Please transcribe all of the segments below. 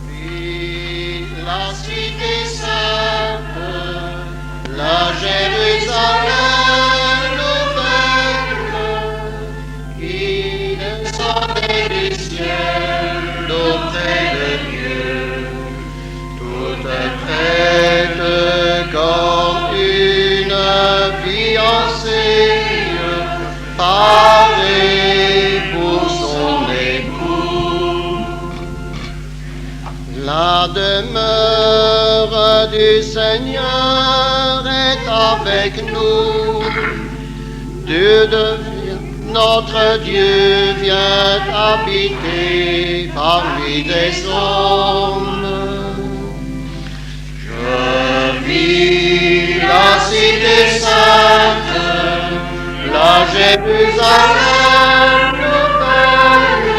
Vis la cité sainte, la Jérusalem nouvelle, qui descendait du ciel auprès de Dieu, toute prête comme une fiancée, parée pour son époux. La demeure du Seigneur est avec nous. Notre Dieu vient habiter parmi des hommes. Je vis la cité sainte, la Jérusalem nouvelle,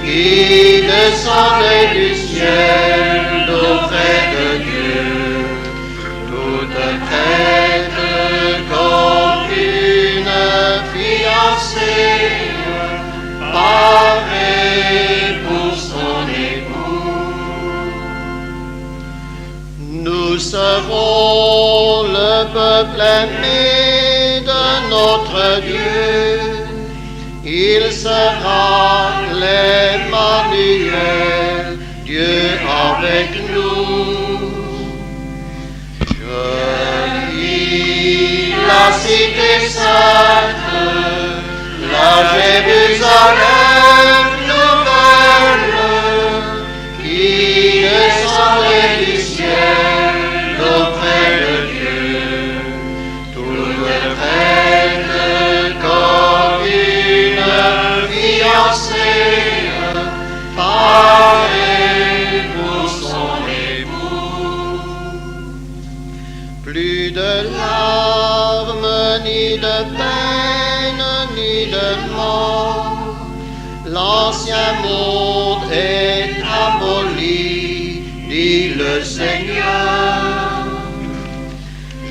qui descendait du ciel d'auprès de Dieu, toute prête comme une fiancée, parée pour son époux. Nous serons le peuple aimé de notre Dieu. Il sera l'Emmanuel, Dieu avec nous. Je vis la cité sainte, la Jérusalem nouvelle, qui descendait du ciel auprès de Dieu, toute prête comme une fiancée, parée pour son époux. Plus de larmes, ni de peine, ni de mort, l'ancien monde est aboli, dit le Seigneur.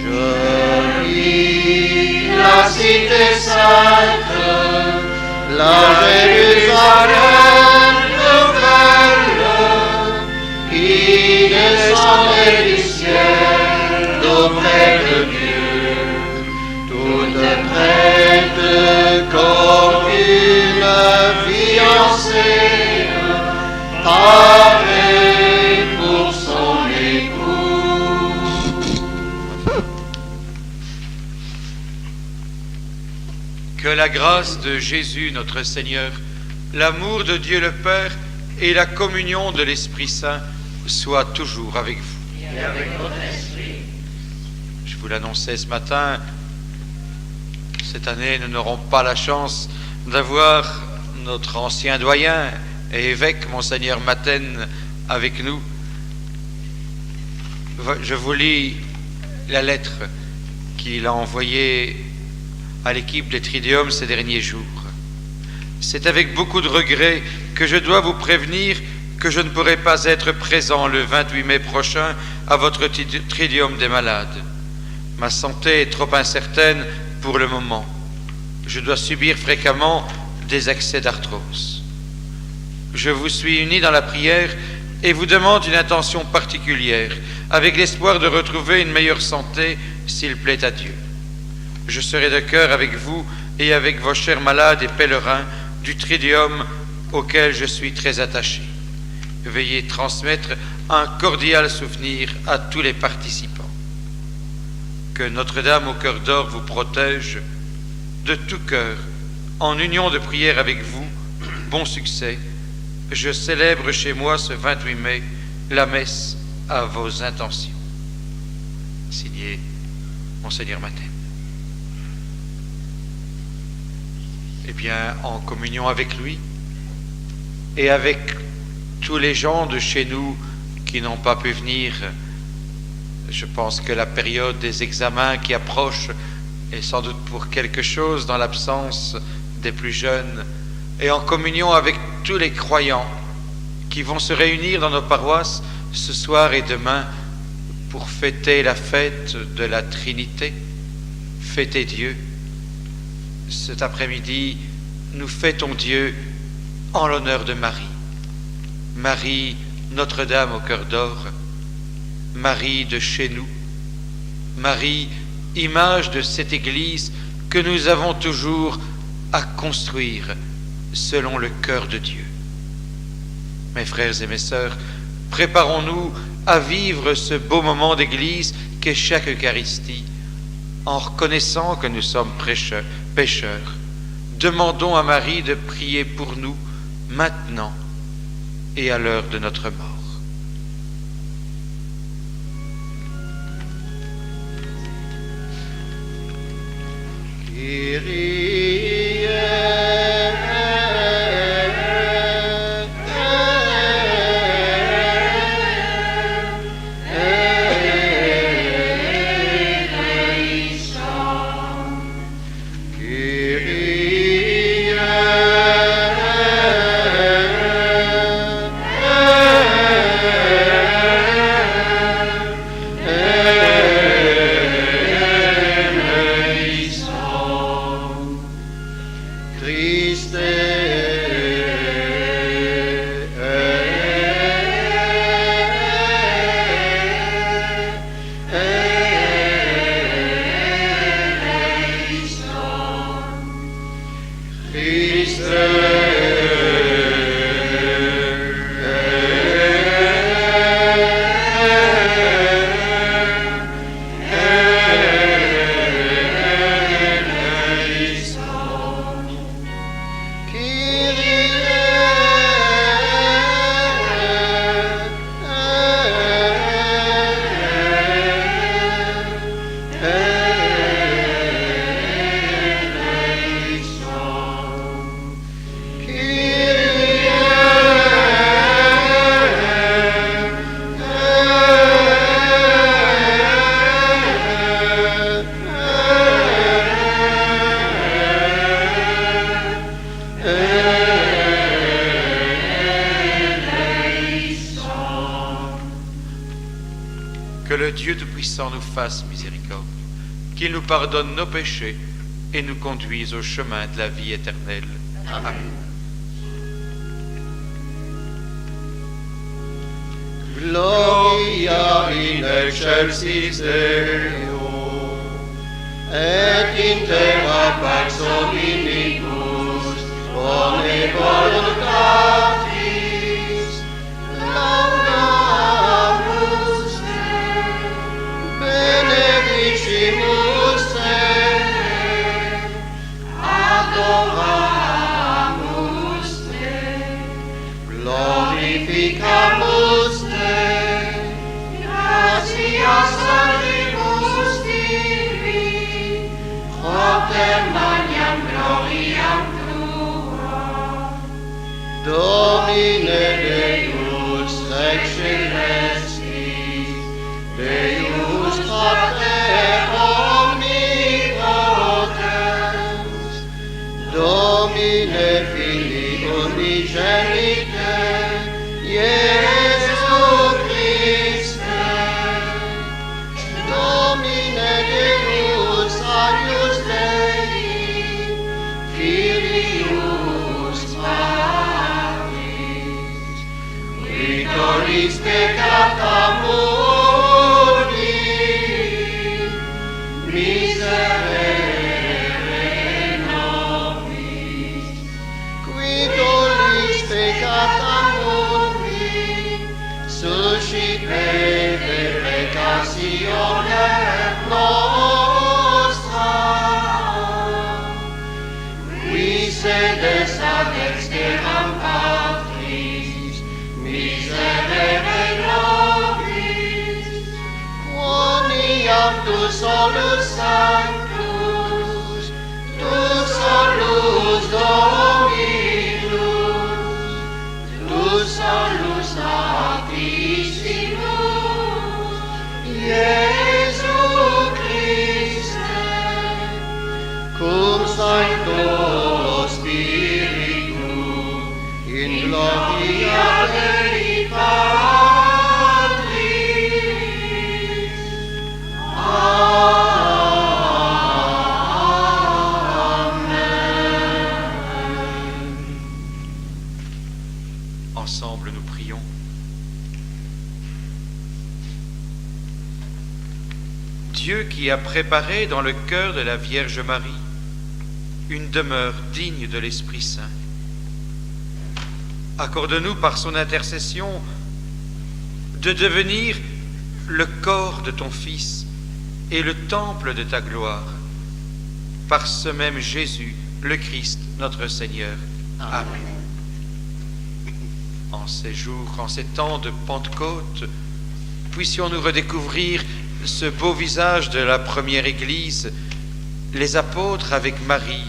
Je vis la cité sainte, la Jérusalem nouvelle, qui descendait du ciel d'auprès de Dieu, toute prête comme une fiancée, parée pour son époux. Que la grâce de Jésus notre Seigneur, l'amour de Dieu le Père et la communion de l'Esprit Saint soient toujours avec vous. Et avec votre esprit. Je vous l'annonçais ce matin, cette année nous n'aurons pas la chance d'avoir notre ancien doyen et évêque, Monseigneur Maten, avec nous. Je vous lis la lettre qu'il a envoyée à l'équipe des Tridium ces derniers jours. C'est avec beaucoup de regret que je dois vous prévenir que je ne pourrai pas être présent le 28 mai prochain à votre Tridium des malades. Ma santé est trop incertaine pour le moment. Je dois subir fréquemment des accès d'arthrose. Je vous suis uni dans la prière et vous demande une attention particulière, avec l'espoir de retrouver une meilleure santé, s'il plaît à Dieu. Je serai de cœur avec vous et avec vos chers malades et pèlerins du Tridium auquel je suis très attaché. Veuillez transmettre un cordial souvenir à tous les participants. Que Notre-Dame au cœur d'or vous protège de tout cœur, en union de prière avec vous. Bon succès. Je célèbre chez moi ce 28 mai la messe à vos intentions. Signé Monseigneur Maten. Eh bien, en communion avec lui et avec tous les gens de chez nous qui n'ont pas pu venir, je pense que la période des examens qui approche est sans doute pour quelque chose dans l'absence des plus jeunes, et en communion avec tous les croyants qui vont se réunir dans nos paroisses ce soir et demain pour fêter la fête de la Trinité, fêter Dieu. Cet après-midi, nous fêtons Dieu en l'honneur de Marie. Marie Notre-Dame au cœur d'or, Marie de chez nous, Marie, image de cette Église que nous avons toujours à construire selon le cœur de Dieu. Mes frères et mes sœurs, préparons-nous à vivre ce beau moment d'Église qu'est chaque Eucharistie, en reconnaissant que nous sommes pécheurs. Demandons à Marie de prier pour nous maintenant et à l'heure de notre mort. Que le Dieu Tout-Puissant nous fasse miséricorde, qu'il nous pardonne nos péchés et nous conduise au chemin de la vie éternelle. Amen. Gloria in excelsis Deo, et in terra pax hominibus, bone voluntatis, laudamus te, benedicimus te, adoramus te, glorificamus te, gratias salvimus tibi, propter magnam gloriam tua. Domine Deus rex celestis, Deus Pater omnipotens, Domine Filii unigenite, Iesu Christe, Domine Deus eius Dei, Filius Patris, victoris peccata mundi, miserere nobis, qui tollis peccata mundi, suscipete peccationem nostra, qui sedes ad exteram Patris, miserere nobis, quoniam tu solus sanctus, tu solus Dominus, tu solus Altissimus, Iesu Christe, cum Sancto Spiritu, in gloria Dei Patris. Amen. Ensemble, nous prions. Prions. Dieu qui a préparé dans le cœur de la Vierge Marie une demeure digne de l'Esprit Saint, accorde-nous par son intercession de devenir le corps de ton Fils et le temple de ta gloire, par ce même Jésus, le Christ, notre Seigneur. Amen. En ces jours, en ces temps de Pentecôte, puissions-nous redécouvrir ce beau visage de la première Église, les apôtres avec Marie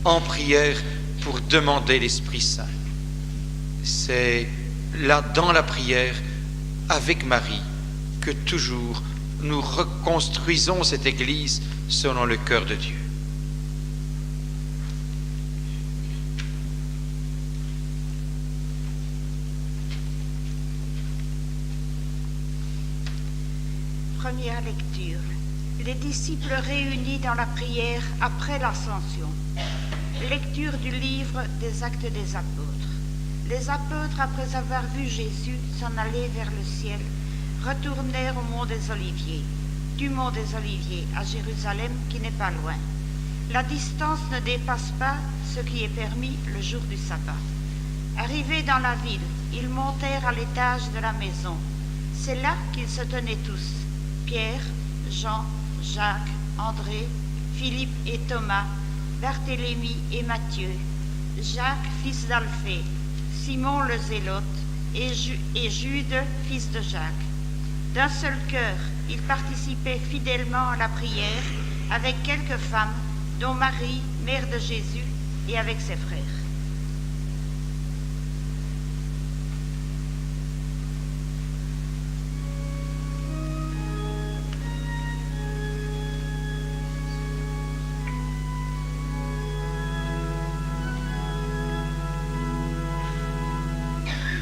en prière pour demander l'Esprit Saint. C'est là, dans la prière, avec Marie, que toujours nous reconstruisons cette Église selon le cœur de Dieu. Première lecture. Les disciples réunis dans la prière après l'Ascension. Lecture du livre des Actes des Apôtres. Les apôtres, après avoir vu Jésus s'en aller vers le ciel, retournèrent au mont des Oliviers, du mont des Oliviers à Jérusalem qui n'est pas loin. La distance ne dépasse pas ce qui est permis le jour du sabbat. Arrivés dans la ville, ils montèrent à l'étage de la maison. C'est là qu'ils se tenaient tous, Pierre, Jean, Jacques, André, Philippe et Thomas, Barthélemy et Matthieu, Jacques, fils d'Alphée, Simon le Zélote et Jude, fils de Jacques. D'un seul cœur, ils participaient fidèlement à la prière avec quelques femmes, dont Marie, mère de Jésus, et avec ses frères.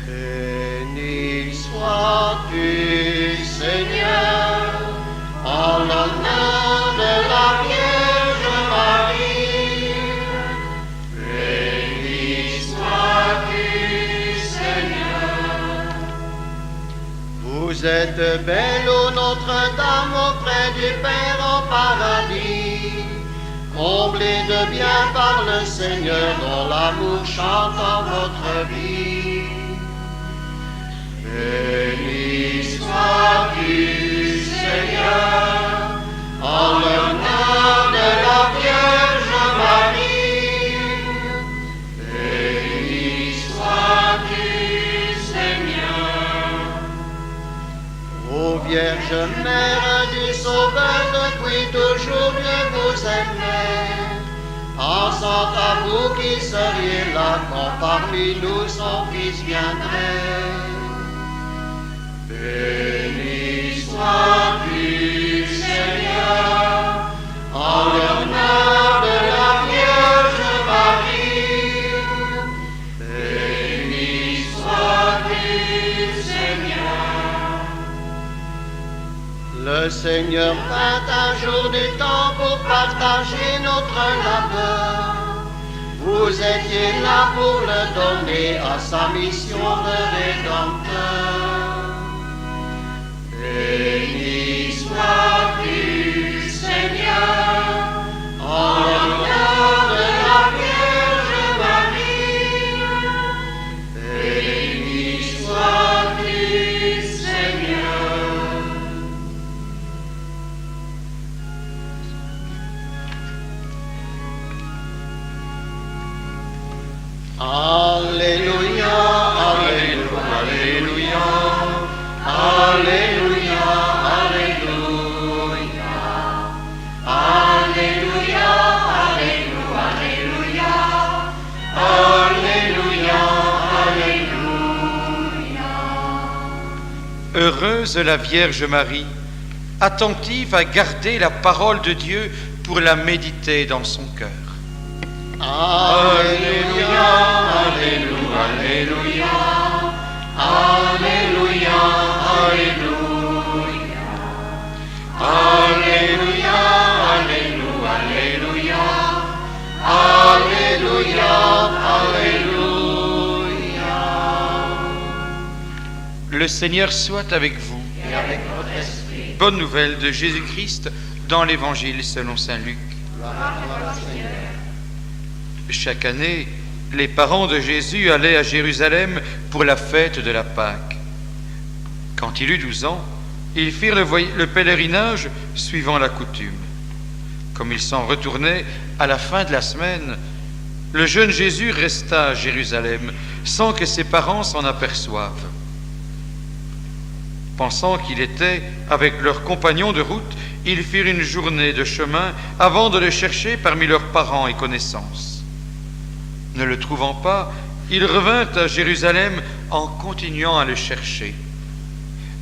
Béni sois-tu, Seigneur, en l'honneur de la Vierge Marie. Béni sois-tu, Seigneur. Vous êtes belle, ô Notre-Dame, auprès du Père en paradis, comblée de bien par le Seigneur, dont l'amour chante en votre vie. Béni sois-tu, Seigneur, en l'honneur de la Vierge Marie. Béni sois-tu, Seigneur. Ô Vierge Mère du Sauveur, depuis toujours Dieu vous aimait, pensant à vous qui seriez là quand parmi nous son Fils viendrait. Béni sois-tu, Seigneur, en l'honneur de la Vierge Marie. Béni sois-tu, Seigneur. Le Seigneur vint un jour du temps pour partager notre labeur. Vous étiez là pour le donner à sa mission de rédempteur. Béni sois-tu, Seigneur, en l'honneur de la Vierge Marie. Béni sois-tu, Seigneur. Alléluia, Alléluia, Alléluia, Alléluia, Alléluia, Alléluia, Alléluia, Alléluia, Alléluia. Heureuse la Vierge Marie, attentive à garder la parole de Dieu pour la méditer dans son cœur. Alléluia, Alléluia, Alléluia, Alléluia, Alléluia, Alléluia, Alléluia, Alléluia, Alléluia, Alléluia. Le Seigneur soit avec vous. et avec votre esprit. Bonne nouvelle de Jésus-Christ dans l'Évangile selon saint Luc. Gloire à toi, Seigneur. Chaque année, les parents de Jésus allaient à Jérusalem pour la fête de la Pâque. Quand il eut 12 ans, ils firent le pèlerinage suivant la coutume. Comme ils s'en retournaient à la fin de la semaine, le jeune Jésus resta à Jérusalem sans que ses parents s'en aperçoivent. Pensant qu'il était avec leurs compagnons de route, ils firent une journée de chemin avant de le chercher parmi leurs parents et connaissances. Ne le trouvant pas, ils revinrent à Jérusalem en continuant à le chercher.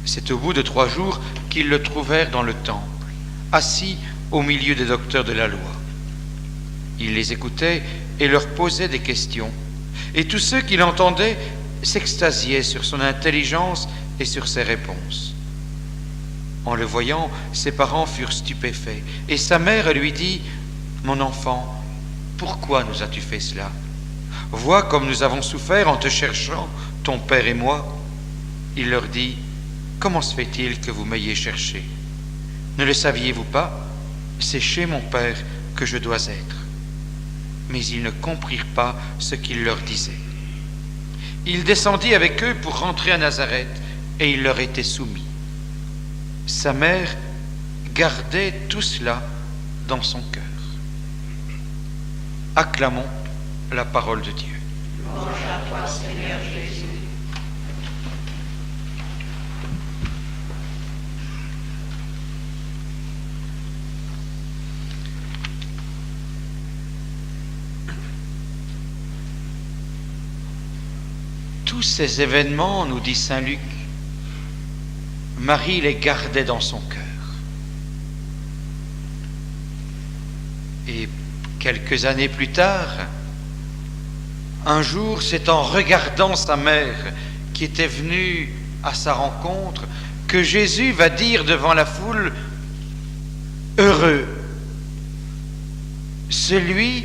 C'est au bout de 3 jours qu'ils le trouvèrent dans le temple, assis au milieu des docteurs de la loi. Il les écoutait et leur posait des questions, et tous ceux qui l'entendaient s'extasiaient sur son intelligence et sur ses réponses. En le voyant, ses parents furent stupéfaits, et sa mère lui dit : « Mon enfant, pourquoi nous as-tu fait cela ? Vois comme nous avons souffert en te cherchant, ton père et moi. » Il leur dit : « Comment se fait-il que vous m'ayez cherché ? Ne le saviez-vous pas ? C'est chez mon père que je dois être. » Mais ils ne comprirent pas ce qu'il leur disait. Il descendit avec eux pour rentrer à Nazareth, et il leur était soumis. Sa mère gardait tout cela dans son cœur. Acclamons la parole de Dieu. Louange à toi, Seigneur Jésus. Tous ces événements, nous dit saint Luc, Marie les gardait dans son cœur. Et quelques années plus tard, un jour, c'est en regardant sa mère qui était venue à sa rencontre que Jésus va dire devant la foule : « Heureux celui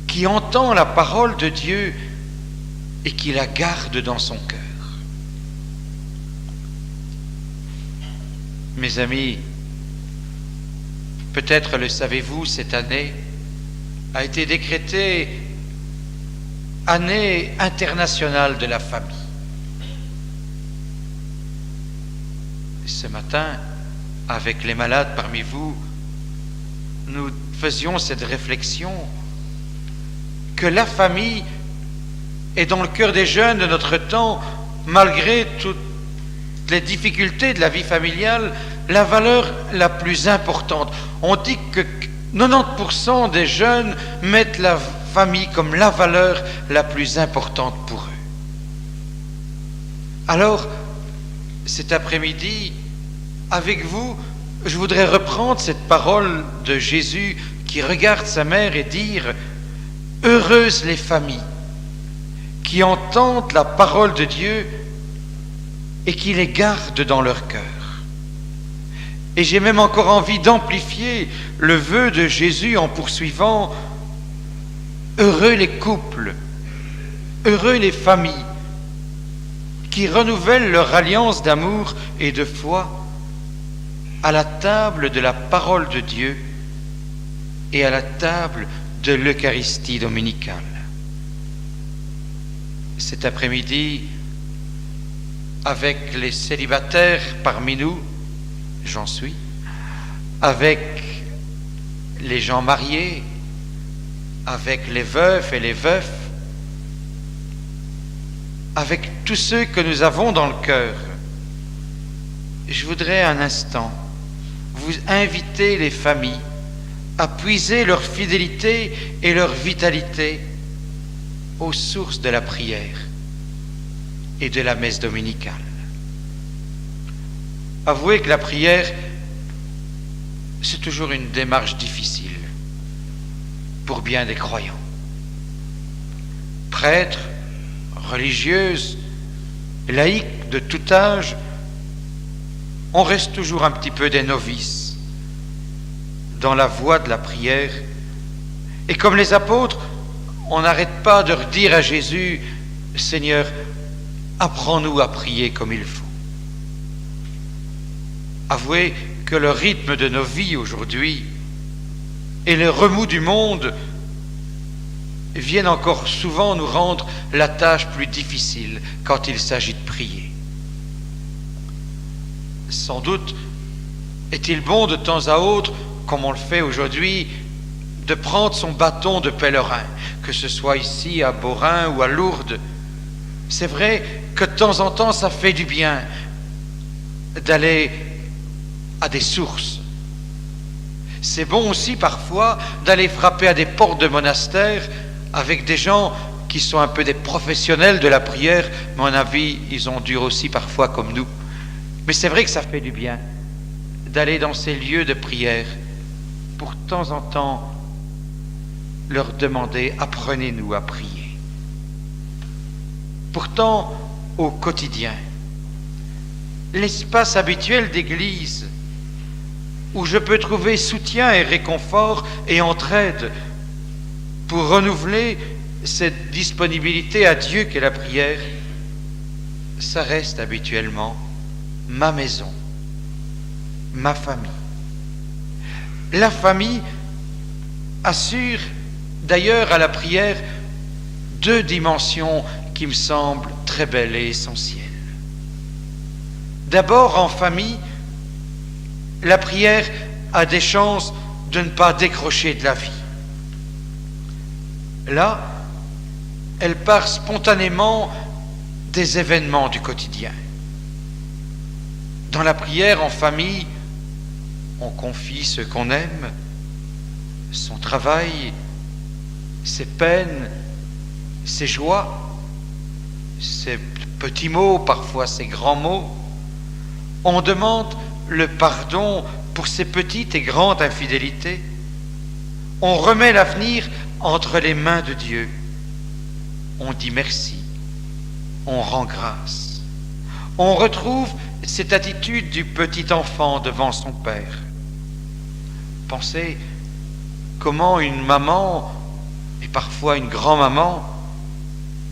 qui entend la parole de Dieu et qui la garde dans son cœur. » Mes amis, peut-être le savez-vous, cette année a été décrétée année internationale de la famille. Ce matin, avec les malades parmi vous, nous faisions cette réflexion que la famille est dans le cœur des jeunes de notre temps, malgré toutes les difficultés de la vie familiale, la valeur la plus importante. On dit que 90% des jeunes mettent la famille comme la valeur la plus importante pour eux. Alors, cet après-midi, avec vous, je voudrais reprendre cette parole de Jésus qui regarde sa mère et dire : « Heureuses les familles qui entendent la parole de Dieu et qui les gardent dans leur cœur. » Et j'ai même encore envie d'amplifier le vœu de Jésus en poursuivant : heureux les couples, heureux les familles qui renouvellent leur alliance d'amour et de foi à la table de la parole de Dieu et à la table de l'Eucharistie dominicale. Cet après-midi, avec les célibataires parmi nous, j'en suis, avec les gens mariés, avec les veufs et les veufs, avec tous ceux que nous avons dans le cœur, je voudrais un instant vous inviter les familles à puiser leur fidélité et leur vitalité aux sources de la prière et de la messe dominicale. Avouez que la prière, c'est toujours une démarche difficile pour bien des croyants. Prêtres, religieuses, laïcs de tout âge, on reste toujours un petit peu des novices dans la voie de la prière. Et comme les apôtres, on n'arrête pas de redire à Jésus : Seigneur, apprends-nous à prier comme il faut. Avouez que le rythme de nos vies aujourd'hui et les remous du monde viennent encore souvent nous rendre la tâche plus difficile quand il s'agit de prier. Sans doute est-il bon de temps à autre, comme on le fait aujourd'hui, de prendre son bâton de pèlerin, que ce soit ici à Beaurain ou à Lourdes. C'est vrai que de temps en temps ça fait du bien d'aller à des sources. C'est bon aussi parfois d'aller frapper à des portes de monastères avec des gens qui sont un peu des professionnels de la prière, mais à mon avis, ils ont dur aussi parfois comme nous. Mais c'est vrai que ça fait du bien d'aller dans ces lieux de prière pour de temps en temps leur demander « Apprenez-nous à prier ». Pourtant, au quotidien, l'espace habituel d'église où je peux trouver soutien et réconfort et entraide pour renouveler cette disponibilité à Dieu qu'est la prière, ça reste habituellement ma maison, ma famille. La famille assure d'ailleurs à la prière deux dimensions qui me semblent très belles et essentielles. D'abord, en famille, la prière a des chances de ne pas décrocher de la vie. Là, elle part spontanément des événements du quotidien. Dans la prière en famille, on confie ce qu'on aime, son travail, ses peines, ses joies, ses petits mots, parfois ses grands mots. On demande le pardon pour ses petites et grandes infidélités. On remet l'avenir entre les mains de Dieu. On dit merci. On rend grâce. On retrouve cette attitude du petit enfant devant son père. Pensez comment une maman, et parfois une grand-maman,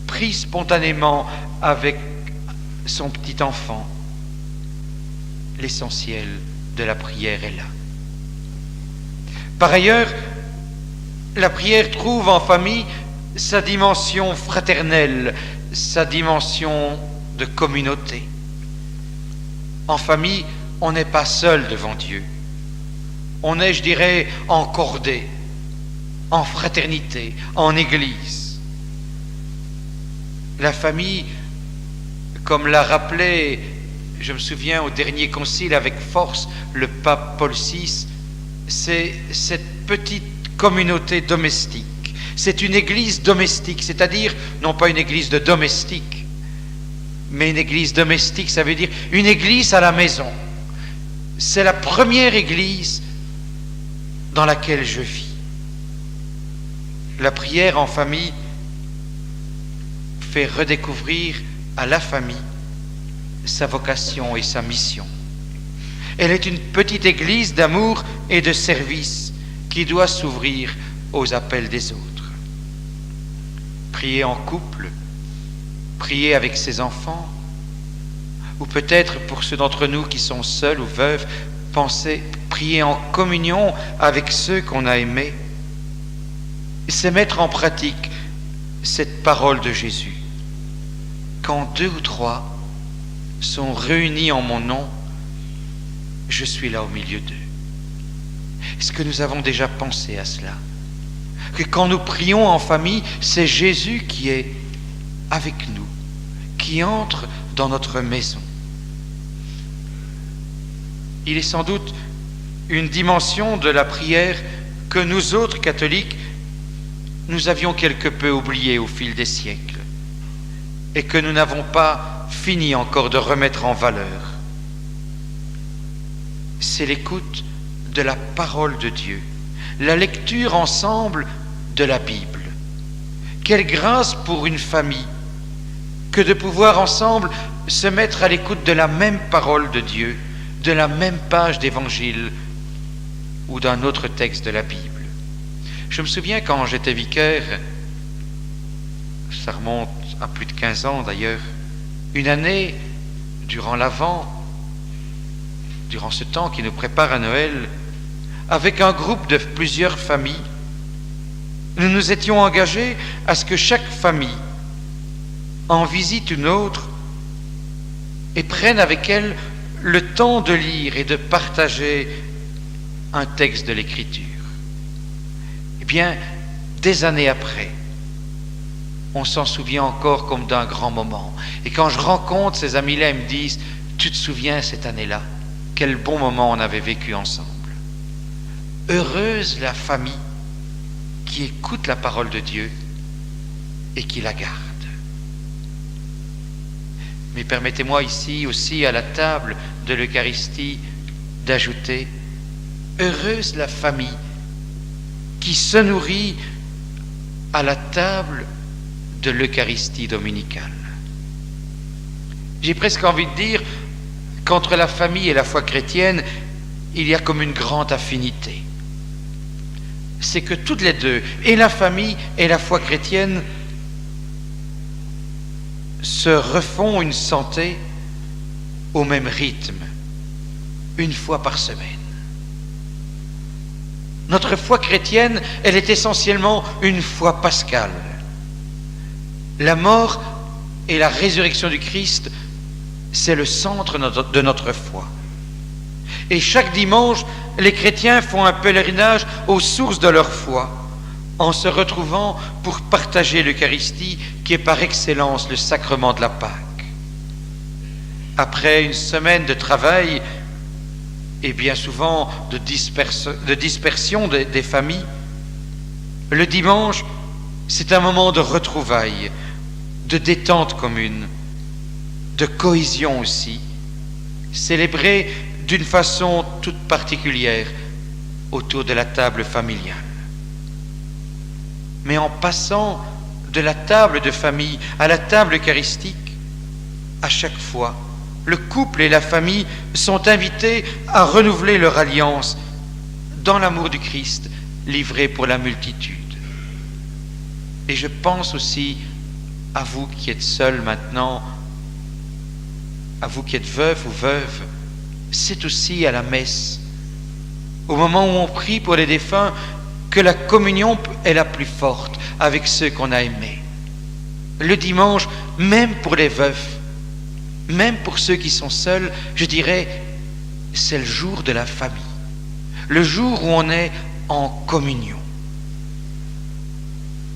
prie spontanément avec son petit enfant. L'essentiel de la prière est là. Par ailleurs, la prière trouve en famille sa dimension fraternelle, sa dimension de communauté. En famille, on n'est pas seul devant Dieu. On est, je dirais, en cordée, en fraternité, en église. La famille, comme l'a rappelé, je me souviens au dernier concile avec force, le pape Paul VI, c'est cette petite communauté domestique. C'est une église domestique, c'est-à-dire non pas une église de domestiques, mais une église domestique, ça veut dire une église à la maison. C'est la première église dans laquelle je vis. La prière en famille fait redécouvrir à la famille sa vocation et sa mission. Elle est une petite église d'amour et de service qui doit s'ouvrir aux appels des autres. Prier en couple, prier avec ses enfants, ou peut-être pour ceux d'entre nous qui sont seuls ou veuves, prier en communion avec ceux qu'on a aimés. C'est mettre en pratique cette parole de Jésus. Quand 2 ou 3 sont réunis en mon nom, je suis là au milieu d'eux. Est-ce que nous avons déjà pensé à cela? Que quand nous prions en famille, c'est Jésus qui est avec nous, qui entre dans notre maison. Il est sans doute une dimension de la prière que nous autres catholiques, nous avions quelque peu oubliée au fil des siècles et que nous n'avons pas fini encore de remettre en valeur. C'est l'écoute de la parole de Dieu, la lecture ensemble de la Bible. Quelle grâce pour une famille que de pouvoir ensemble se mettre à l'écoute de la même parole de Dieu, de la même page d'évangile ou d'un autre texte de la Bible. Je me souviens quand j'étais vicaire, ça remonte à plus de 15 ans d'ailleurs, une année, durant l'Avent, durant ce temps qui nous prépare à Noël, avec un groupe de plusieurs familles, nous nous étions engagés à ce que chaque famille en visite une autre et prenne avec elle le temps de lire et de partager un texte de l'Écriture. Eh bien, des années après, on s'en souvient encore comme d'un grand moment. Et quand je rencontre ces amis-là, ils me disent « Tu te souviens cette année-là, quel bon moment on avait vécu ensemble. » Heureuse la famille qui écoute la parole de Dieu et qui la garde. Mais permettez-moi ici aussi à la table de l'Eucharistie d'ajouter « Heureuse la famille qui se nourrit à la table de l'Eucharistie dominicale. » J'ai presque envie de dire qu'entre la famille et la foi chrétienne, il y a comme une grande affinité. C'est que toutes les deux, et la famille et la foi chrétienne, se refont une santé au même rythme, une fois par semaine. Notre foi chrétienne, elle est essentiellement une foi pascale. La mort et la résurrection du Christ, c'est le centre de notre foi. Et chaque dimanche, les chrétiens font un pèlerinage aux sources de leur foi, en se retrouvant pour partager l'Eucharistie, qui est par excellence le sacrement de la Pâque. Après une semaine de travail, et bien souvent de dispersion des familles, le dimanche, c'est un moment de retrouvailles, de détente commune, de cohésion aussi, célébré d'une façon toute particulière autour de la table familiale. Mais en passant de la table de famille à la table eucharistique, à chaque fois, le couple et la famille sont invités à renouveler leur alliance dans l'amour du Christ livré pour la multitude. Et je pense aussi à vous qui êtes seuls maintenant, à vous qui êtes veufs ou veuves, c'est aussi à la messe, au moment où on prie pour les défunts, que la communion est la plus forte avec ceux qu'on a aimés. Le dimanche, même pour les veufs, même pour ceux qui sont seuls, je dirais, c'est le jour de la famille, le jour où on est en communion.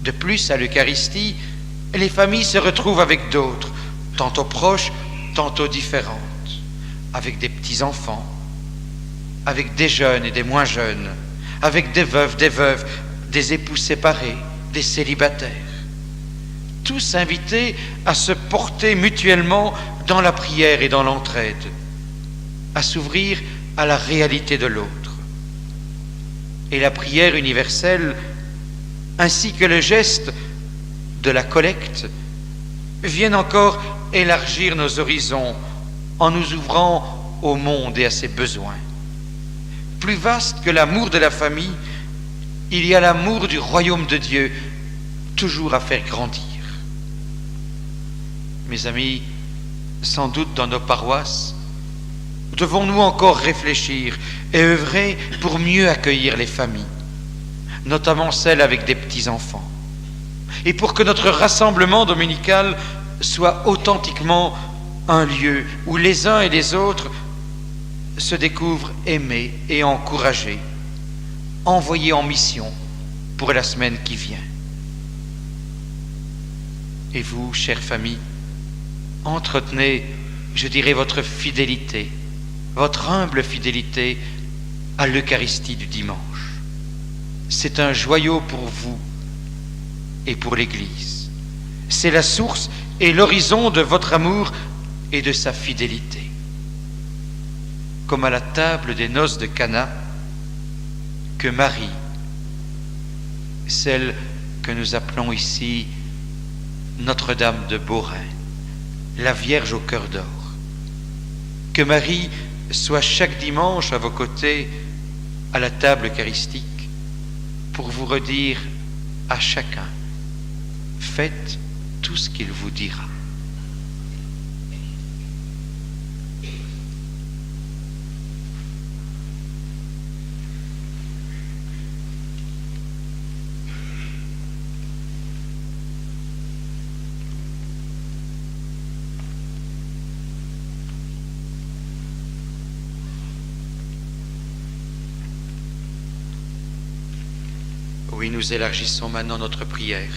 De plus, à l'Eucharistie, les familles se retrouvent avec d'autres, tantôt proches, tantôt différentes, avec des petits-enfants, avec des jeunes et des moins jeunes, avec des veuves, des époux séparés, des célibataires. Tous invités à se porter mutuellement dans la prière et dans l'entraide, à s'ouvrir à la réalité de l'autre. Et la prière universelle, ainsi que le geste de la collecte, viennent encore élargir nos horizons en nous ouvrant au monde et à ses besoins. Plus vaste que l'amour de la famille, il y a l'amour du royaume de Dieu, toujours à faire grandir. Mes amis, sans doute dans nos paroisses, devons-nous encore réfléchir et œuvrer pour mieux accueillir les familles, notamment celles avec des petits-enfants, et pour que notre rassemblement dominical soit authentiquement un lieu où les uns et les autres se découvrent aimés et encouragés, envoyés en mission pour la semaine qui vient. Et vous, chère famille, entretenez, je dirais, votre fidélité, votre humble fidélité à l'Eucharistie du dimanche. C'est un joyau pour vous et pour l'Église. C'est la source et l'horizon de votre amour et de sa fidélité. Comme à la table des noces de Cana, que Marie, celle que nous appelons ici Notre-Dame de Beaurain, la Vierge au cœur d'or, que Marie soit chaque dimanche à vos côtés à la table eucharistique pour vous redire à chacun, faites tout ce qu'il vous dira. Oui, nous élargissons maintenant notre prière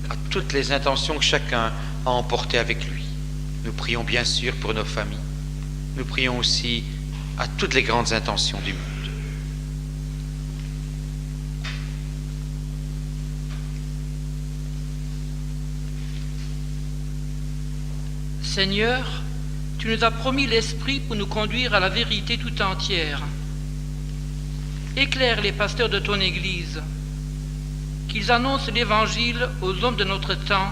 à toutes les intentions que chacun a emportées avec lui. Nous prions bien sûr pour nos familles. Nous prions aussi à toutes les grandes intentions du monde. Seigneur, tu nous as promis l'Esprit pour nous conduire à la vérité tout entière. Éclaire les pasteurs de ton Église, qu'ils annoncent l'Évangile aux hommes de notre temps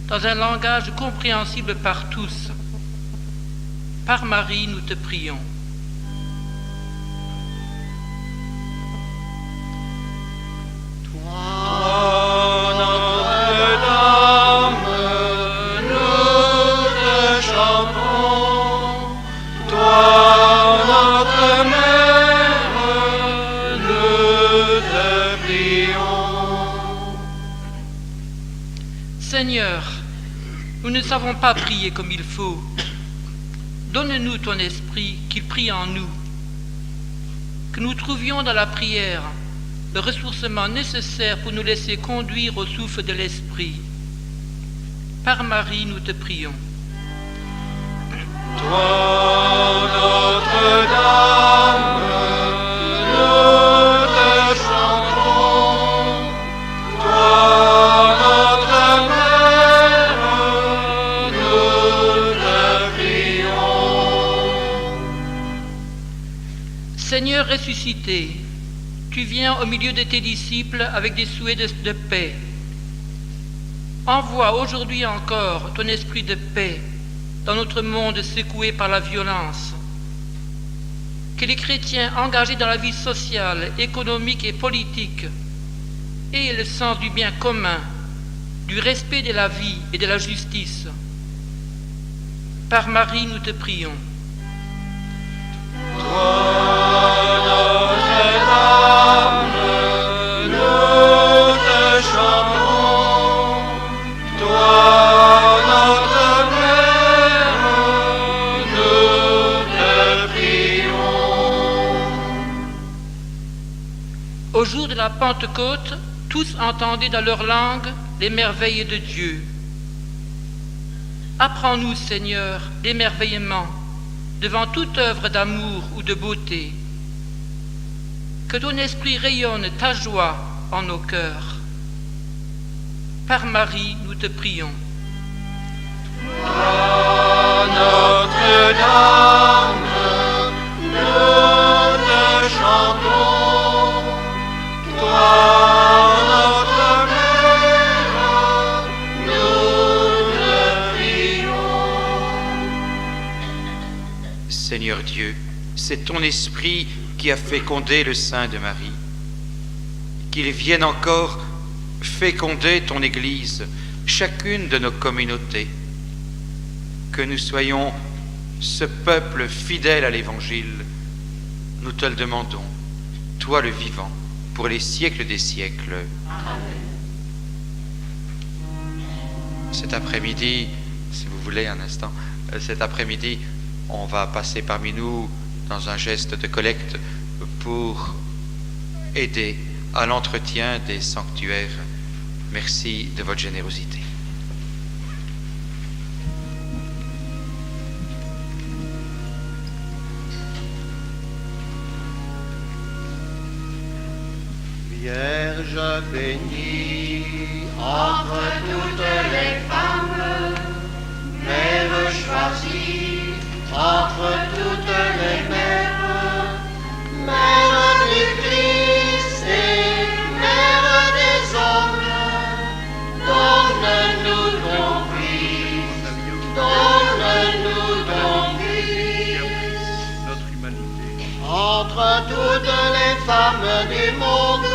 dans un langage compréhensible par tous. Par Marie, nous te prions. Seigneur, nous ne savons pas prier comme il faut. Donne-nous ton esprit qu'il prie en nous, que nous trouvions dans la prière le ressourcement nécessaire pour nous laisser conduire au souffle de l'esprit. Par Marie, nous te prions. Toi, Notre-Dame, nous te chantons. Toi, notre Mère, nous te prions. Seigneur ressuscité, tu viens au milieu de tes disciples avec des souhaits de paix. Envoie aujourd'hui encore ton esprit de paix dans notre monde secoué par la violence. Que les chrétiens engagés dans la vie sociale, économique et politique aient le sens du bien commun, du respect de la vie et de la justice. Par Marie, nous te prions. Au jour de la Pentecôte, tous entendaient dans leur langue les merveilles de Dieu. Apprends-nous, Seigneur, l'émerveillement devant toute œuvre d'amour ou de beauté. Que ton esprit rayonne ta joie en nos cœurs. Par Marie, nous te prions. Toi, Notre-Dame, nous te chantons. Toi, notre Mère, nous te prions. Seigneur Dieu, c'est ton esprit qui a fécondé le sein de Marie. Qu'il vienne encore féconder ton Église, chacune de nos communautés. Que nous soyons ce peuple fidèle à l'Évangile. Nous te le demandons, toi le vivant, pour les siècles des siècles. Amen. Cet après-midi, si vous voulez un instant, cet après-midi, on va passer parmi nous dans un geste de collecte pour aider à l'entretien des sanctuaires. Merci de votre générosité. Vierge bénie entre toutes les femmes, Mère choisie entre toutes les mères, Mère du Christ et Mère des hommes, donne-nous ton Fils, donne-nous ton Fils. Notre humanité. Entre toutes les femmes du monde,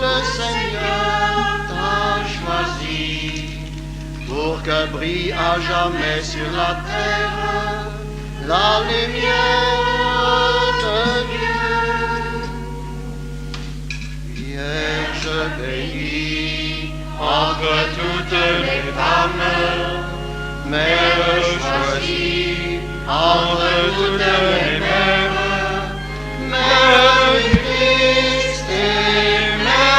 le Seigneur t'a choisi pour que brille à jamais sur la terre la lumière de Dieu. Vierge bénie entre toutes les femmes, Mère choisie entre toutes les mères, Mère du Christ et Mère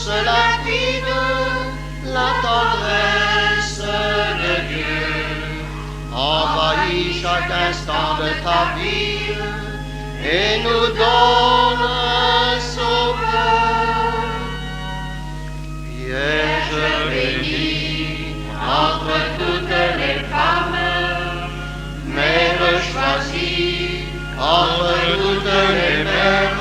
lapide la tendresse de Dieu. Envahis chaque instant de ta vie et nous donne un sauveur. Vierge bénie entre toutes les femmes, Mère choisie entre toutes les mères,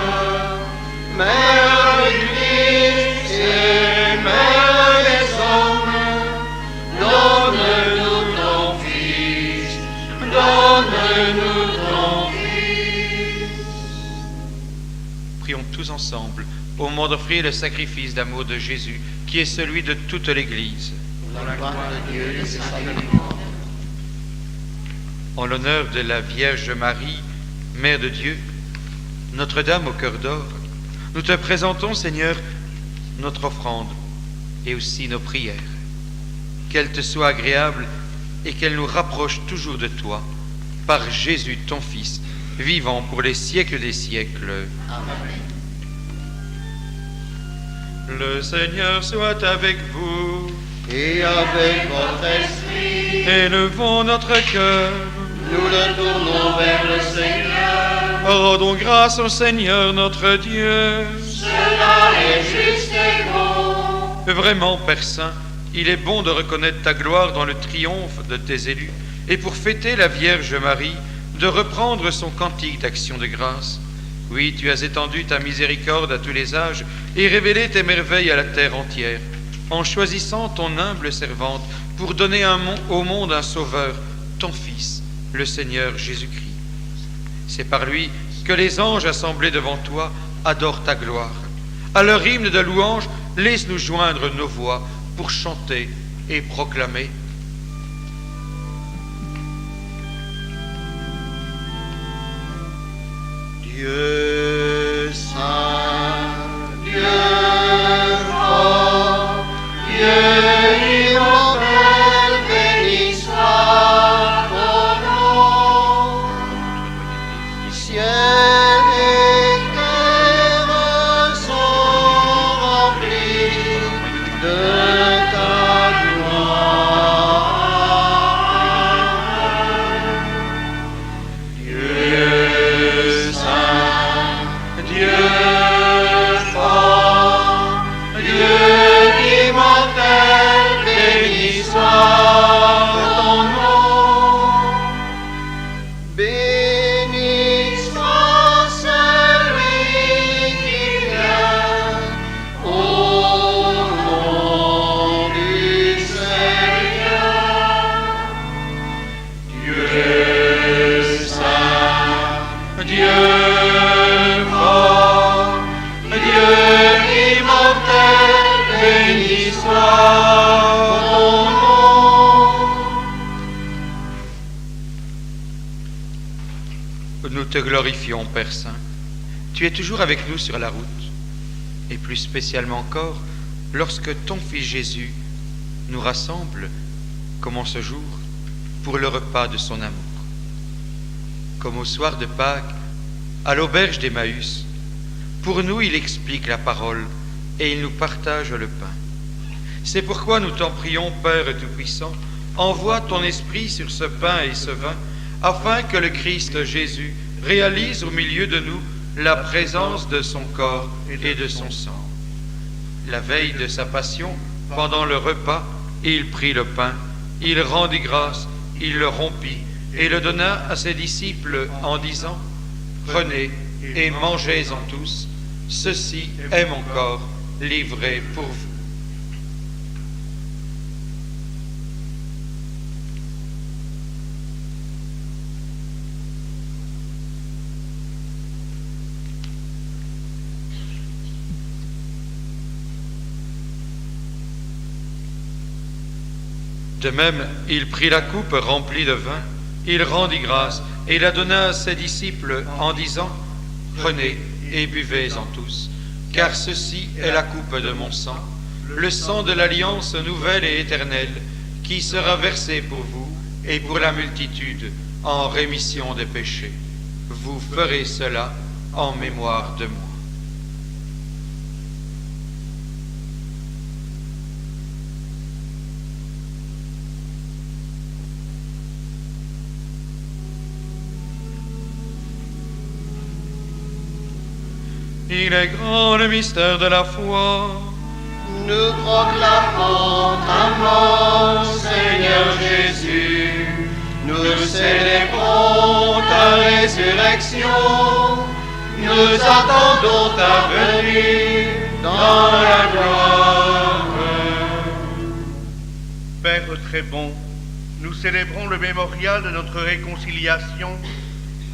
Mère du Christ et Mère des hommes, donne-nous ton Fils, donne-nous ton Fils. Prions tous ensemble au moment d'offrir le sacrifice d'amour de Jésus, qui est celui de toute l'Église. Pour la gloire de Dieu et de sa salut. En l'honneur de la Vierge Marie, Mère de Dieu, Notre-Dame au cœur d'or, nous te présentons, Seigneur, notre offrande et aussi nos prières. Qu'elles te soient agréables et qu'elles nous rapprochent toujours de toi, par Jésus, ton Fils, vivant pour les siècles des siècles. Amen. Le Seigneur soit avec vous. Et avec votre esprit, Élevons notre cœur. nous le tournons vers le Seigneur. Rendons grâce au Seigneur notre Dieu. Cela est juste et bon. Vraiment, Père Saint, il est bon de reconnaître ta gloire dans le triomphe de tes élus, et pour fêter la Vierge Marie, de reprendre son cantique d'action de grâce. Oui, tu as étendu ta miséricorde à tous les âges et révélé tes merveilles à la terre entière, en choisissant ton humble servante pour donner au monde un sauveur, ton Fils, le Seigneur Jésus-Christ. C'est par lui que les anges assemblés devant toi adorent ta gloire. À leur hymne de louange, laisse-nous joindre nos voix pour chanter et proclamer. Dieu saint, Dieu fort, Dieu immortel, béni soit ton nom. Ciel et terre sont remplis de ta gloire. Dieu saint, Dieu fort, Dieu immortel, béni soit ton nom. Béni soit celui qui vient au nom du Seigneur. Dieu saint, Dieu fort, Dieu immortel, béni soit ton nom. Nous te glorifions, Père Saint. Tu es toujours avec nous sur la route, et plus spécialement encore lorsque ton Fils Jésus nous rassemble, comme en ce jour, pour le repas de son amour. Comme au soir de Pâques, à l'auberge d'Emmaüs, pour nous il explique la parole et il nous partage le pain. C'est pourquoi nous t'en prions, Père Tout-Puissant, envoie ton esprit sur ce pain et ce vin, afin que le Christ Jésus réalise au milieu de nous la présence de son corps et de son sang. La veille de sa passion, pendant le repas, il prit le pain, il rendit grâce, il le rompit et le donna à ses disciples en disant : Prenez et mangez-en tous, ceci est mon corps livré pour vous. De même, il prit la coupe remplie de vin, il rendit grâce et la donna à ses disciples en disant : Prenez et buvez-en tous, car ceci est la coupe de mon sang, le sang de l'alliance nouvelle et éternelle, qui sera versé pour vous et pour la multitude en rémission des péchés. Vous ferez cela en mémoire de moi. Il est grand le mystère de la foi. Nous proclamons ta mort, Seigneur Jésus. Nous célébrons ta résurrection. Nous attendons ta venue dans la gloire. Père très bon, nous célébrons le mémorial de notre réconciliation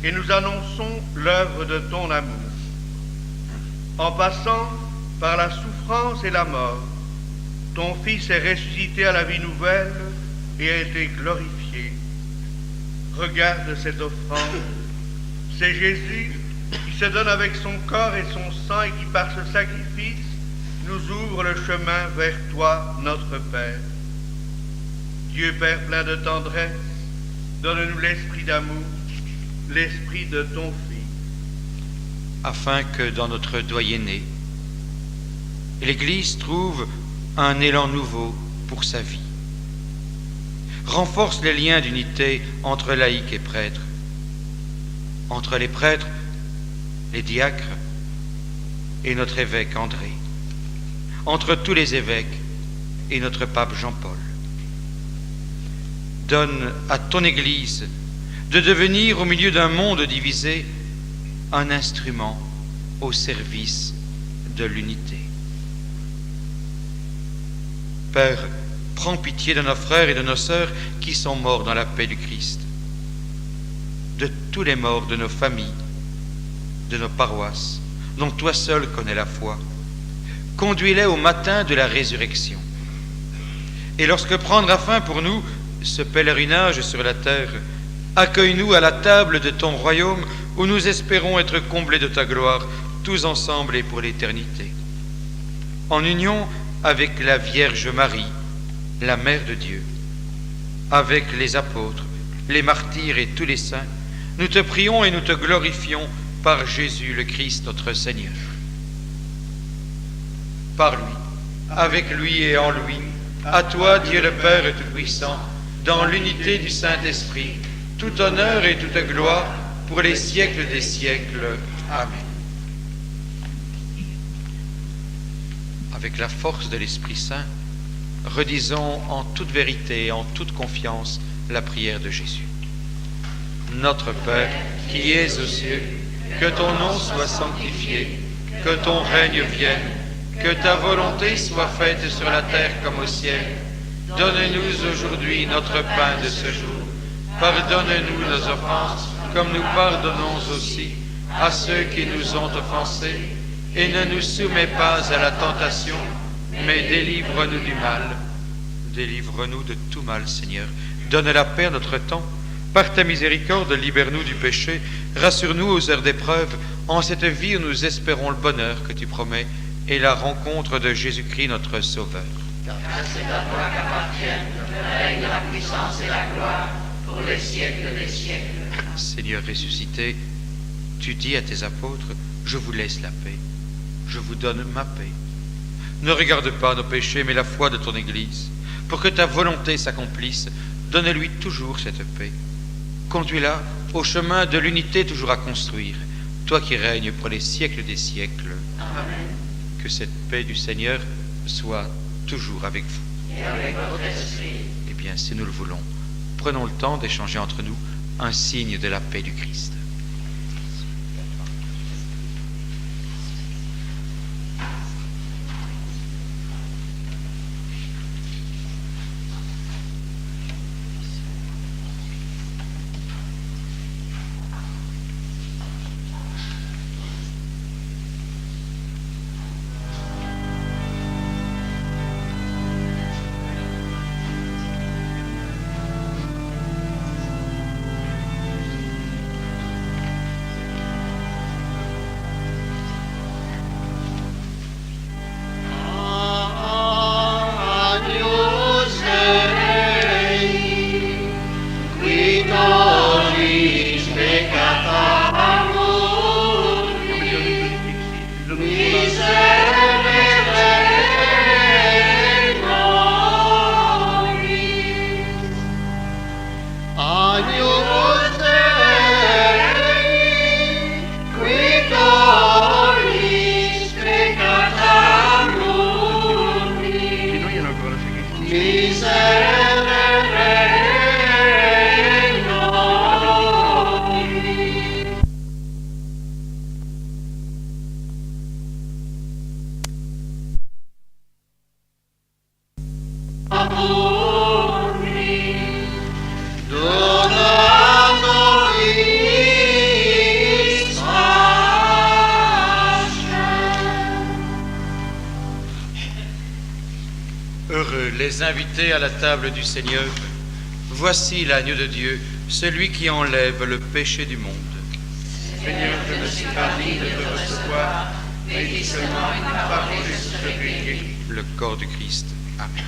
et nous annonçons l'œuvre de ton amour. En passant par la souffrance et la mort, ton Fils est ressuscité à la vie nouvelle et a été glorifié. Regarde cette offrande. C'est Jésus qui se donne avec son corps et son sang et qui par ce sacrifice nous ouvre le chemin vers toi, notre Père. Dieu Père plein de tendresse, donne-nous l'esprit d'amour, l'esprit de ton Fils. Afin que dans notre doyenné, l'Église trouve un élan nouveau pour sa vie. Renforce les liens d'unité entre laïcs et prêtres, entre les prêtres, les diacres et notre évêque André, entre tous les évêques et notre pape Jean-Paul. Donne à ton Église de devenir, au milieu d'un monde divisé, un instrument au service de l'unité. Père, prends pitié de nos frères et de nos sœurs qui sont morts dans la paix du Christ, de tous les morts de nos familles, de nos paroisses, dont toi seul connais la foi. Conduis-les au matin de la résurrection. Et lorsque prendra fin pour nous ce pèlerinage sur la terre, accueille-nous à la table de ton royaume où nous espérons être comblés de ta gloire, tous ensemble et pour l'éternité. En union avec la Vierge Marie, la Mère de Dieu, avec les apôtres, les martyrs et tous les saints, nous te prions et nous te glorifions par Jésus le Christ notre Seigneur. Par lui, avec lui et en lui, à toi Dieu le Père Tout-Puissant, dans l'unité du Saint-Esprit, tout honneur et toute gloire pour les siècles des siècles. Amen. Avec la force de l'Esprit Saint, redisons en toute vérité et en toute confiance la prière de Jésus. Notre Père, qui es aux cieux, que ton nom soit sanctifié, que ton règne vienne, que ta volonté soit faite sur la terre comme au ciel. Donne-nous aujourd'hui notre pain de ce jour. Pardonne-nous nos offenses, comme nous pardonnons aussi à ceux qui nous ont offensés. Et ne nous soumets pas à la tentation, mais délivre-nous du mal. Délivre-nous de tout mal, Seigneur. Donne la paix à notre temps. Par ta miséricorde, libère-nous du péché. Rassure-nous aux heures d'épreuve, en cette vie où nous espérons le bonheur que tu promets et la rencontre de Jésus-Christ, notre Sauveur. Car c'est à toi qu'appartiennent le règne, la puissance et la gloire pour les siècles des siècles. Seigneur ressuscité, tu dis à tes apôtres, je vous laisse la paix, je vous donne ma paix. Ne regarde pas nos péchés, mais la foi de ton Église. Pour que ta volonté s'accomplisse, donne-lui toujours cette paix. Conduis-la au chemin de l'unité toujours à construire, toi qui règnes pour les siècles des siècles. Amen. Que cette paix du Seigneur soit toujours avec vous. Et avec votre esprit. Eh bien, si nous le voulons, prenons le temps d'échanger entre nous un signe de la paix du Christ. les invités à la table du Seigneur. Voici l'agneau de Dieu, celui qui enlève le péché du monde. Seigneur, je ne suis pas digne de te recevoir, mais dis seulement une parole et je serai guéri. Le corps du Christ. Amen.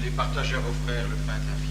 Allez partager à vos frères le pain de la vie.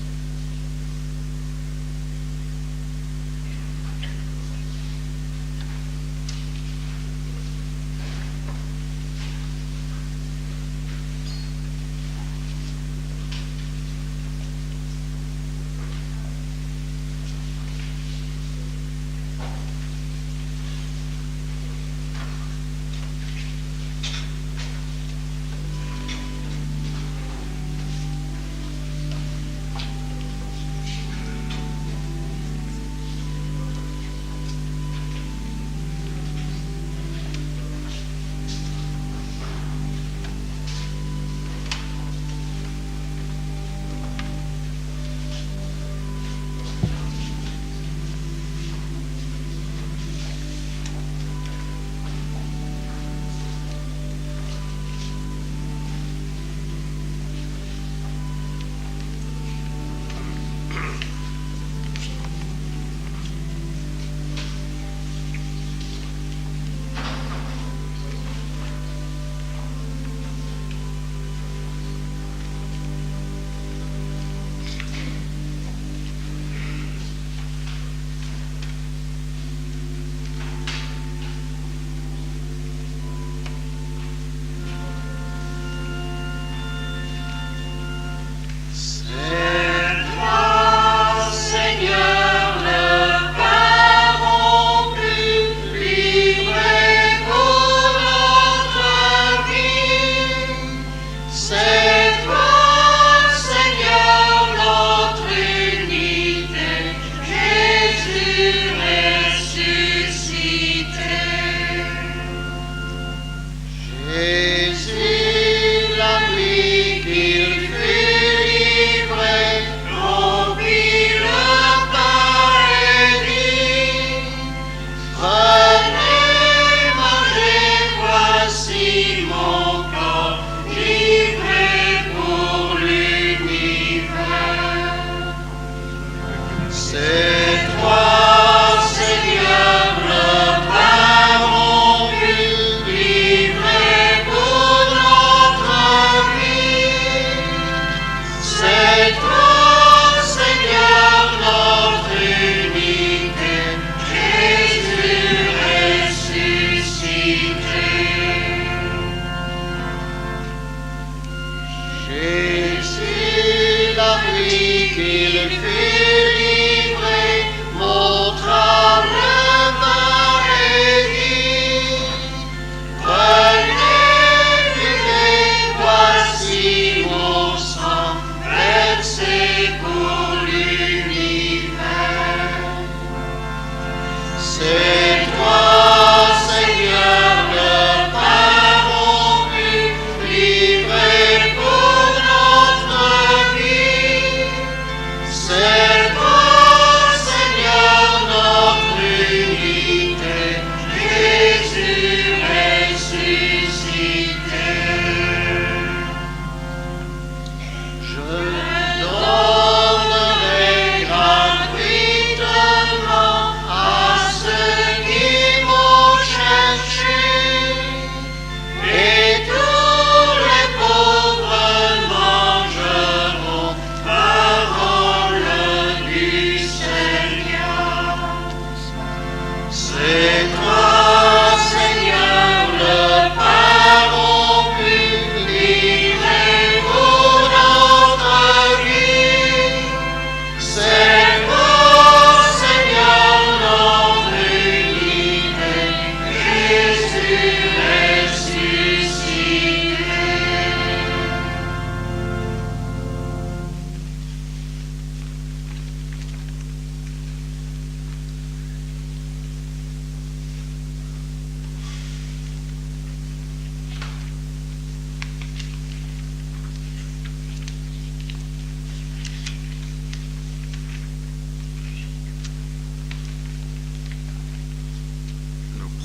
C'est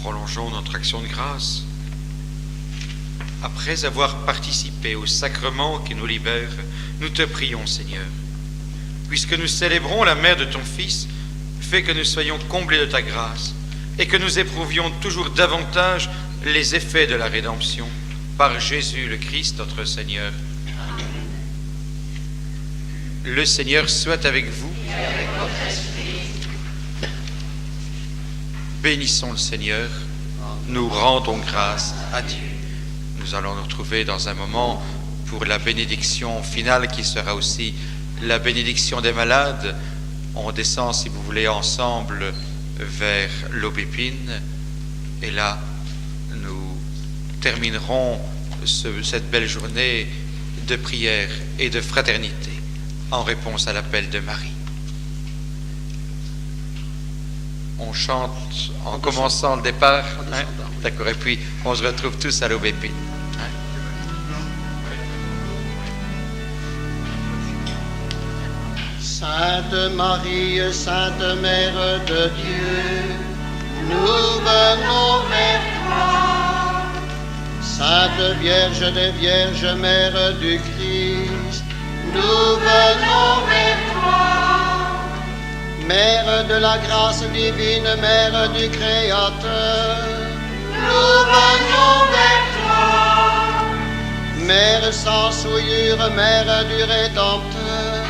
prolongeons notre action de grâce. Après avoir participé au sacrement qui nous libère, nous te prions, Seigneur. Puisque nous célébrons la mère de ton Fils, fais que nous soyons comblés de ta grâce et que nous éprouvions toujours davantage les effets de la rédemption par Jésus le Christ, notre Seigneur. Le Seigneur soit avec vous. Et avec votre esprit. Bénissons le Seigneur. Nous rendons grâce à Dieu. Nous allons nous retrouver dans un moment pour la bénédiction finale qui sera aussi la bénédiction des malades. On descend, si vous voulez, ensemble vers l'Aubépine. Et là, nous terminerons cette belle journée de prière et de fraternité en réponse à l'appel de Marie. On chante en commençant le départ. Hein? D'accord, et puis on se retrouve tous à l'Aubépine. Sainte Marie, Sainte Mère de Dieu, nous venons vers toi. Sainte Vierge des Vierges, Mère du Christ, nous venons vers toi. Mère de la grâce divine, Mère du Créateur, nous venons vers toi. Mère sans souillure, Mère du Rédempteur,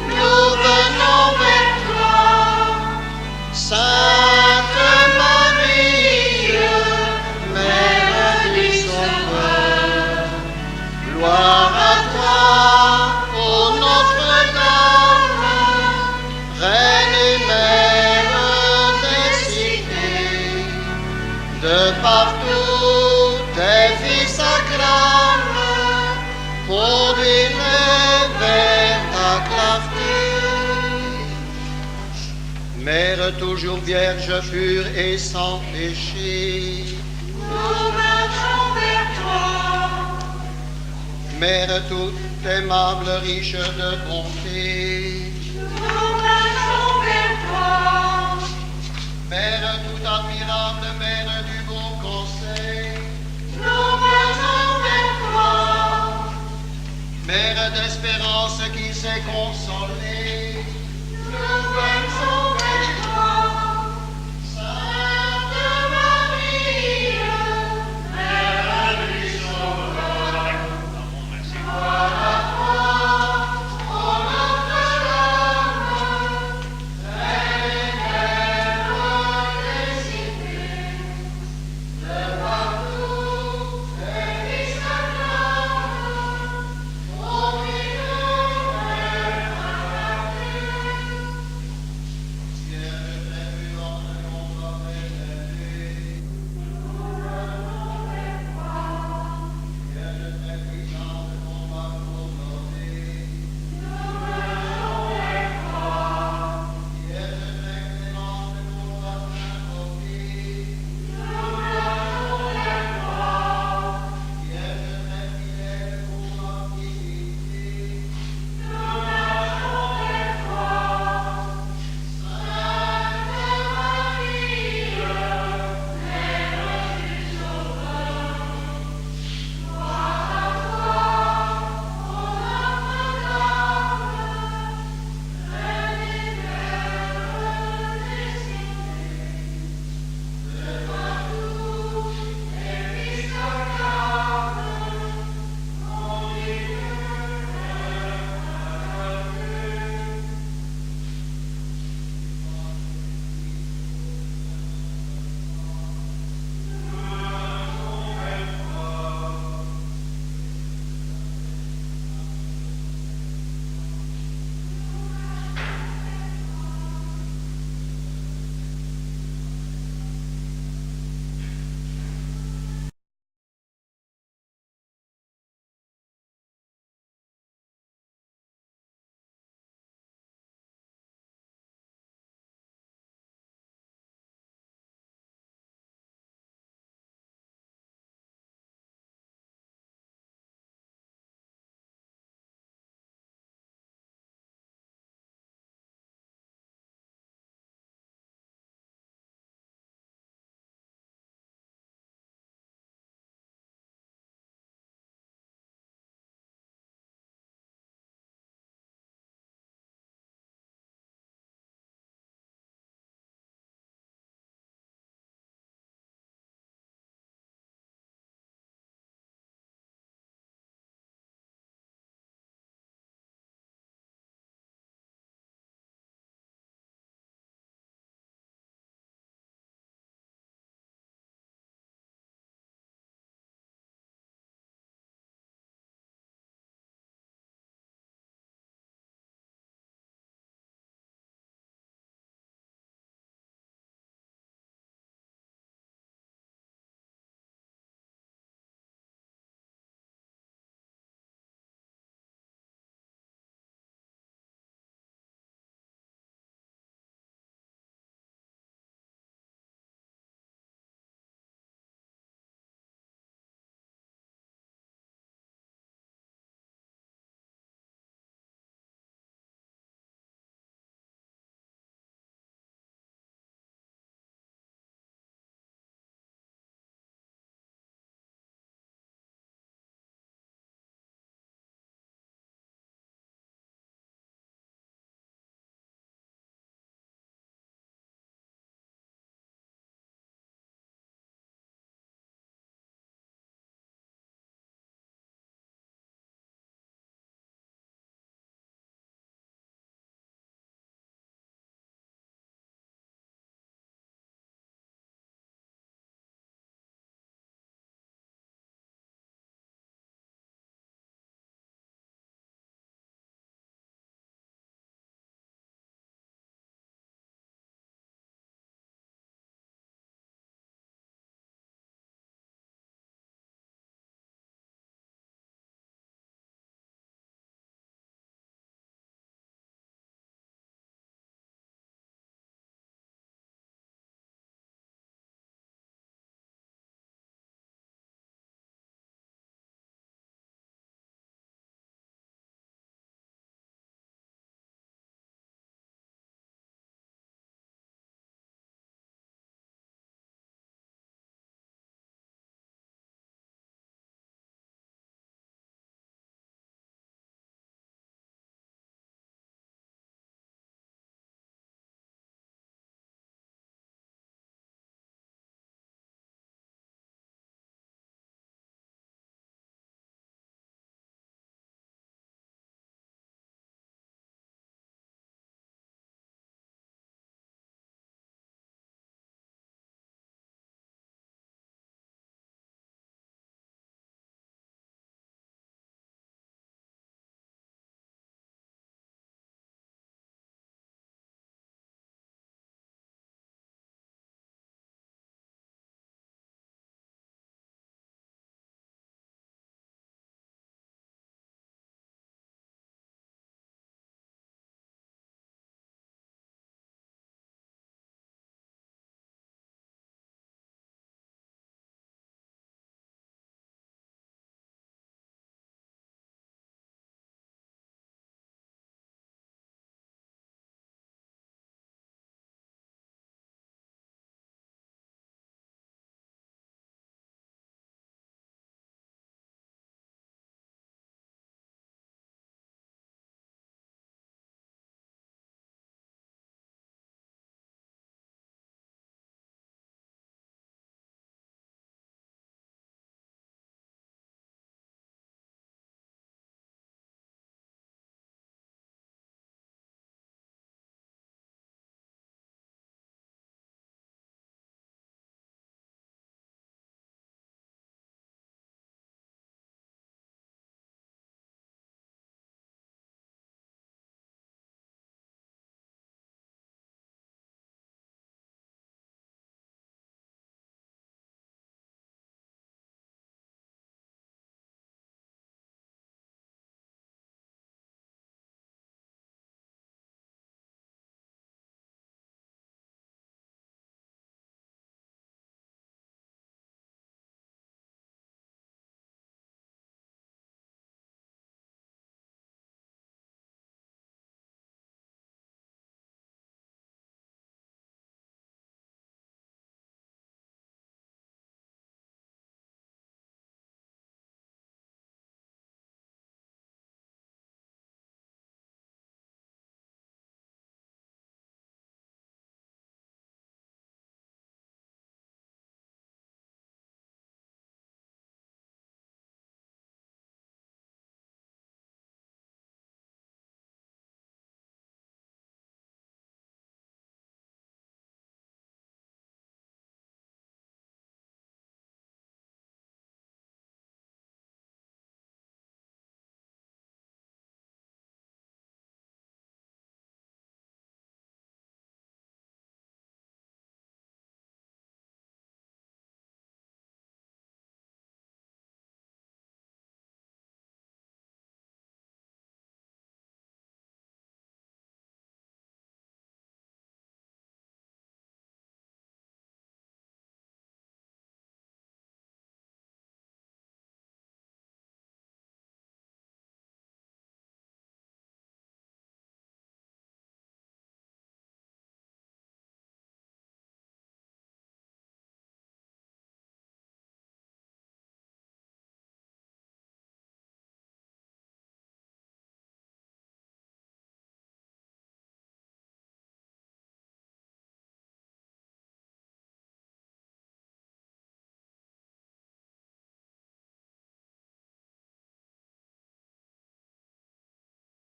nous venons vers toi. Sainte Marie, Mère du Sauveur, gloire à toi, ô Notre-Dame, Reine et Mère des cités. De partout tes fils acclament, conduis-les vers ta clarté. Mère toujours vierge, pure et sans péché, Nous venons vers toi. Mère toute aimable, riche de bonté, Nous venons vers toi. Mère toute admirable, Mère du bon conseil, Nous venons vers toi. Mère d'espérance qui s'est consolée,